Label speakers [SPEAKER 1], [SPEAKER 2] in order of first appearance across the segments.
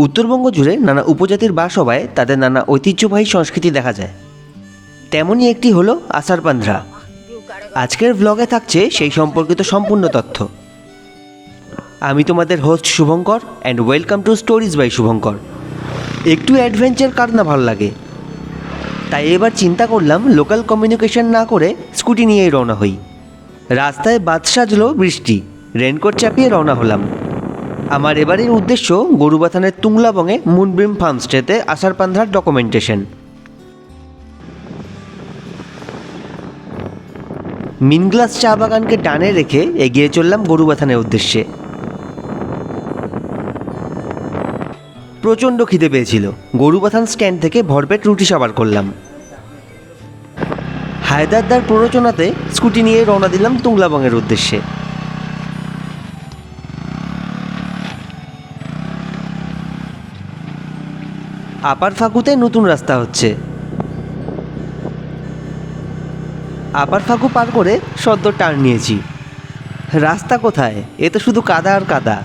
[SPEAKER 1] উত্তরবঙ্গ জুড়ে নানা উপজাতির বাস হওয়ায় তাদের নানা ঐতিহ্যবাহী সংস্কৃতি দেখা যায়। তেমনই একটি হলো আসারপান্দ্রা। আজকের ব্লগে থাকছে সেই সম্পর্কিত সম্পূর্ণ তথ্য। আমি তোমাদের host Shubhankar and welcome to stories by Shubhankar. একটু অ্যাডভেঞ্চার কার না ভালো লাগে, তাই এবার চিন্তা করলাম লোকাল কমিউনিকেশন না করে স্কুটি নিয়েই রওনা হই। রাস্তায় বাদ সাজলো বৃষ্টি, রেনকোট চাপিয়ে রওনা হলাম। আমার এবারের উদ্দেশ্য গরুবাথানের তুংলাবঙে মুনব্রিম ফার্মস্টেতে আসারপান্দ্রার ডকুমেন্টেশন। মিনগ্লাস চা বাগানকে ডানে রেখে এগিয়ে চললাম গরুবাথানের উদ্দেশ্যে। প্রচণ্ড খিদে পেয়েছিল, গরুবাথান স্ট্যান্ড থেকে ভরপেট রুটি সাবার করলাম। হায়দারদার প্ররোচনাতে স্কুটি নিয়ে রওনা দিলাম তুংলাবঙের উদ্দেশ্যে। আপার ফাগুতে নতুন রাস্তা হচ্ছে। আপার ফাগু পার করে সদ্য টার্ন নিয়েছি। রাস্তা কোথায়, এ তো শুধু কাদা আর কাদা।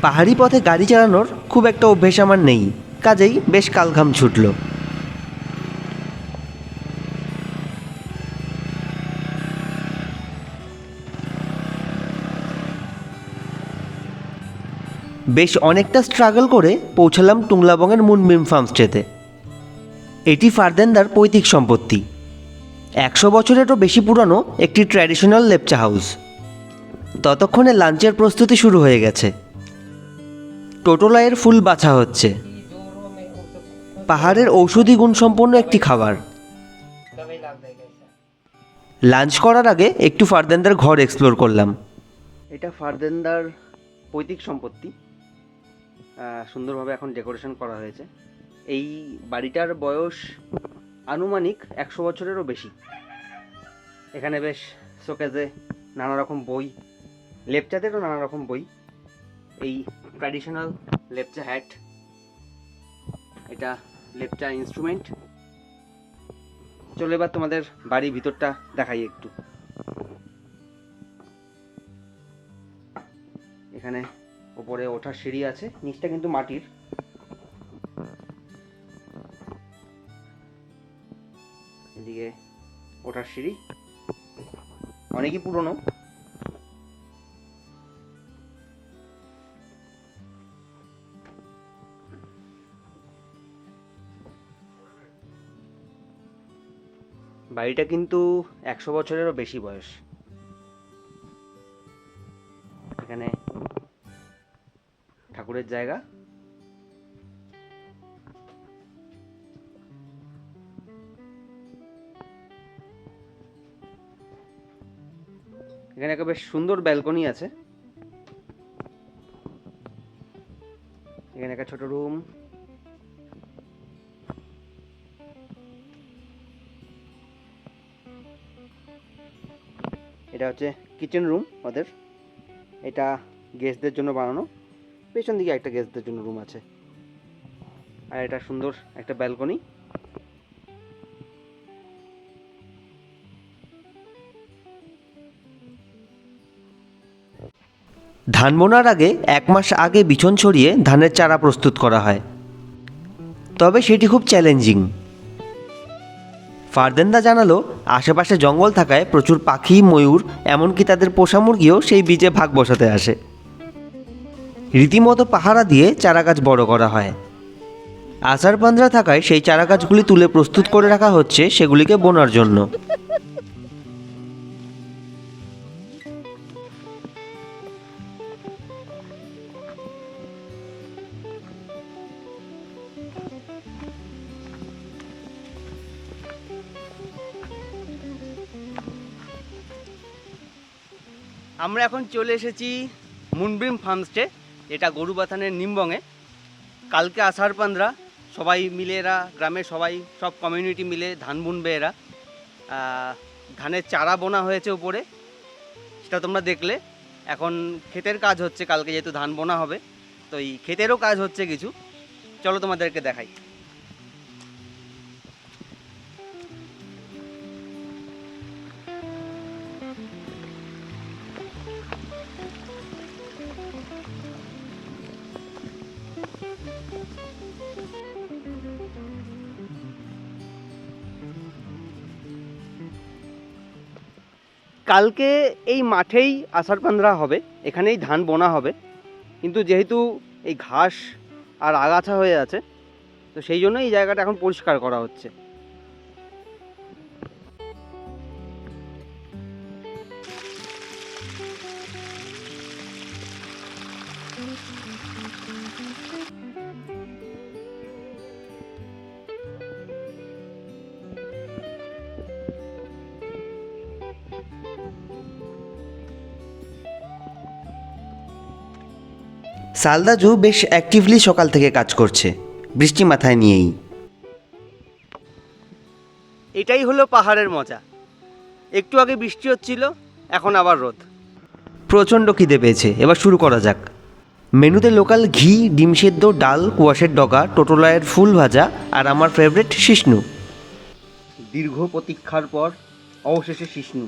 [SPEAKER 1] পাহাড়ি পথে গাড়ি চালানোর খুব একটা অভ্যেস আমার নেই, কাজেই বেশ কালঘাম ছুটল। বেশ অনেকটা স্ট্রাগল করে পৌঁছালাম তুংলাবঙের মুনব্রিম ফার্মস্টেতে। এটি ফারদেনদার পৈতৃক সম্পত্তি। 100 বছরেরও বেশি পুরানো একটি ট্র্যাডিশনাল লেপচা হাউস। ততক্ষণে লাঞ্চের প্রস্তুতি শুরু হয়ে গেছে। টোটোলাইয়ের ফুল বাছা হচ্ছে। পাহাড়ের ঔষধি গুণসম্পন্ন একটি খাবার। লাঞ্চ করার আগে একটু ফারদেনদার ঘর এক্সপ্লোর করলাম। এটা ফারদেনদার পৈতৃক সম্পত্তি, সুন্দরভাবে এখন ডেকোরেশন করা হয়েছে। এই বাড়িটার বয়স আনুমানিক 100 বছরেরও বেশি। এখানে বেশ শোকেজে নানা রকম বই, লেপচাদেরও নানা রকম বই। এই ট্র্যাডিশনাল লেপচা হ্যাট, এটা লেপচা ইনস্ট্রুমেন্ট। চলো এবার তোমাদের বাড়ির ভিতরটা দেখাই একটু। এখানে ওপরে ওঠার সিঁড়ি আছে, নিচটা কিন্তু মাটির। এদিকে ওঠার সিঁড়ি, অনেকই পুরনো। বাড়িটা কিন্তু 100 বছরেরও বেশি বয়স। এখানে ঠাকুরের জায়গা। এখানে একটা বেশ সুন্দর ব্যালকনি আছে। এখানে একটা ছোট রুম। এটা হচ্ছে কিচেন রুম ওদের। এটা গেস্টদের জন্য বানানো। পেছন দিকে একটা গেস্টদের জন্য রুম আছে। আর এটা সুন্দর একটা ব্যালকনি। ধান বোনার আগে 1 মাস আগে বিছন ছড়িয়ে ধানের চারা প্রস্তুত করা হয়, তবে সেটি খুব চ্যালেঞ্জিং। ফারদেন্দা জানালো আশেপাশে জঙ্গল থাকায় প্রচুর পাখি, ময়ূর, এমনকি তাদের পোষা মুরগিও সেই বীজে ভাগ বসাতে আসে। রীতিমতো পাহারা দিয়ে চারা গাছ বড় করা হয়। আসারপান্দ্রা থাকায় সেই চারা গাছগুলি তুলে প্রস্তুত করে রাখা হচ্ছে সেগুলিকে বোনার জন্য। আমরা এখন চলে এসেছি মুনব্রিম ফার্মস্টে, এটা গরুবাথানের নিমবঙে। কালকে আসারপান্দ্রা সবাই মিলে, এরা গ্রামের সব কমিউনিটি মিলে ধান বুনবে। এরা ধানের চারা বোনা হয়েছে উপরে, সেটা তোমরা দেখলে। এখন ক্ষেতের কাজ হচ্ছে, কালকে যেহেতু ধান বোনা হবে, তো এই ক্ষেতেরও কাজ হচ্ছে কিছু। চলো তোমাদেরকে দেখাই।
[SPEAKER 2] কালকে এই মাঠেই আষাঢ় পান্দ্রা হবে, এখানেই ধান বোনা হবে, কিন্তু যেহেতু এই ঘাস আর আগাছা হয়ে আছে, তো সেই জন্য এই জায়গাটা এখন পরিষ্কার করা হচ্ছে।
[SPEAKER 1] সালদাজু বেশ অ্যাক্টিভলি সকাল থেকে কাজ করছে, বৃষ্টি মাথায় নিয়েই।
[SPEAKER 2] এটাই হলো পাহাড়ের মজা। একটু আগে বৃষ্টি হচ্ছিল, এখন আবার রোদ।
[SPEAKER 1] প্রচণ্ড খিদে পেয়েছে, এবার শুরু করা যাক। মেনুতে লোকাল ঘি, ডিম সেদ্ধ, ডাল, কুয়াশের ডগা, টোটোলায়ের ফুল ভাজা আর আমার ফেভারিট শিষ্ণু।
[SPEAKER 2] দীর্ঘ প্রতীক্ষার পর অবশেষে শিষ্ণু।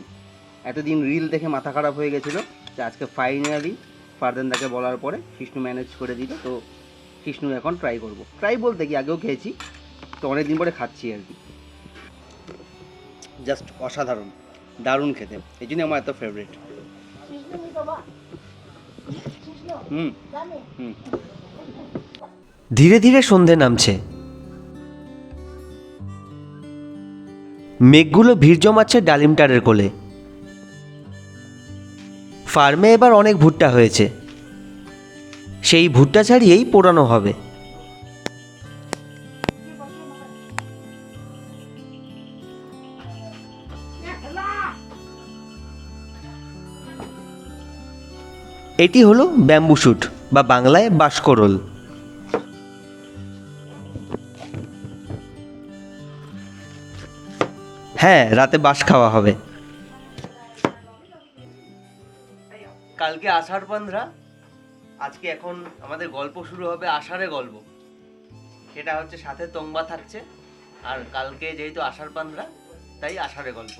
[SPEAKER 2] এতদিন রিল দেখে মাথা খারাপ হয়ে গেছিলো, যে আজকে ফাইনালি ফারদানদাকে বলার পরে শিষ্ণু ম্যানেজ করে দিল। তো শিষ্ণু এখন ট্রাই করব। ট্রাই বলতে কি, আগেও খেয়েছি, তো অনেকদিন পরে খাচ্ছি আর কি। জাস্ট অসাধারণ, দারুণ খেতে, এই জন্য আমার এত ফেভারিট। হুম হুম।
[SPEAKER 1] ধীরে ধীরে সন্ধে নামছে, মেঘগুলো ভিড় জমাচ্ছে ডালিমটারের কোলে। ফার্মে এবার অনেক ভুট্টা হয়েছে, সেই ভুট্টা ছাড়িয়েই পোড়ানো হবে। এটি হলো ব্যাম্বু শুট বা বাংলায় বাঁশকরল। হ্যাঁ, রাতে বাঁশ খাওয়া হবে। কালকে আষাঢ় পান্দ্রা, আজকে এখন আমাদের গল্প শুরু হবে আষাঢ়ে গল্প। সেটা হচ্ছে সাথে তোংবা থাকছে, আর কালকে যেহেতু আষাঢ় পান্দ্রা তাই আষাঢ়ে গল্প।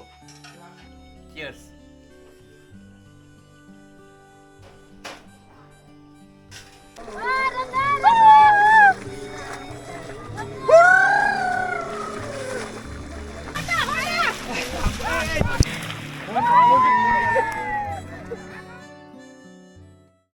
[SPEAKER 1] চিয়ার্স।